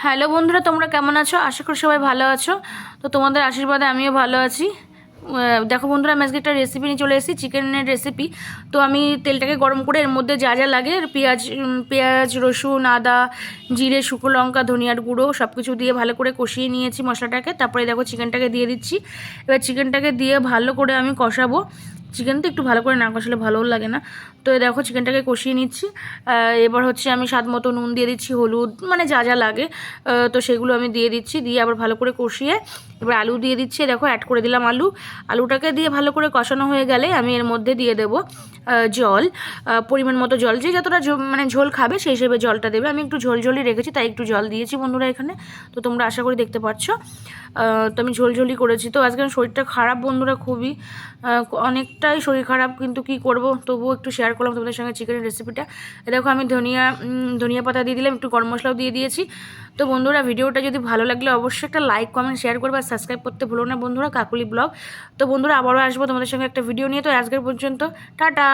Hello বন্ধুরা, তোমরা কেমন আছো? আশা করি সবাই ভালো আছো। তো তোমাদের আশীর্বাদে আমিও ভালো আছি। দেখো বন্ধুরা, আমি আজকে একটা রেসিপি নিয়ে চলে এসেছি, চিকেনের রেসিপি। তো আমি তেলটাকে গরম করে এর মধ্যে যা যা লাগে পেঁয়াজ, রসুন, আদা, জিরে, শুকনো লঙ্কা, ধনিয়ার গুঁড়ো সব কিছু দিয়ে ভালো করে কষিয়ে নিয়েছি মশলাটাকে। তারপরে দেখো চিকেনটাকে দিয়ে দিচ্ছি। এবার চিকেনটাকে দিয়ে ভালো করে আমি কষাবো। চিকেন তো একটু ভালো করে না কষালে ভালোও লাগে না। তো দেখো চিকেনটাকে কষিয়ে নিচ্ছি। এবার হচ্ছে আমি স্বাদ মতো নুন দিয়ে দিচ্ছি, হলুদ, মানে যা যা লাগে তো সেগুলো আমি দিয়ে দিচ্ছি। দিয়ে আবার ভালো করে কষিয়ে এবার আলু দিয়ে দিচ্ছি। দেখো অ্যাড করে দিলাম আলুটাকে দিয়ে ভালো করে কষানো হয়ে গেলে আমি এর মধ্যে দিয়ে দেবো জল, পরিমাণ মতো জল। যে যতটা মানে ঝোল খাবে সেই হিসেবে জলটা দেবে। আমি একটু ঝোলঝোলি রেখেছি তাই একটু জল দিয়েছি বন্ধুরা এখানে। তো তোমরা আশা করি দেখতে পাচ্ছ। তো আমি ঝোলঝোলি করেছি। তো আজকে শরীরটা খারাপ বন্ধুরা, খুবই অনেকটাই শরীর খারাপ, কিন্তু কি করব, তবুও একটু শেয়ার করলাম তোমাদের সঙ্গে চিকেনের রেসিপিটা। দেখো আমি ধনিয়া পাতা দিয়ে দিলাম, একটু গরম মশলাও দিয়ে দিয়েছি। তো বন্ধুরা, ভিডিওটা যদি ভালো লাগলে অবশ্যই একটা লাইক, কমেন্ট, শেয়ার করবে আর সাবস্ক্রাইব করতে ভুলো না বন্ধুরা, কাকুলি ব্লগ। তো বন্ধুরা, আবারও আসবো তোমাদের সঙ্গে একটা ভিডিও নিয়ে। তো আজকের পর্যন্ত টাটা।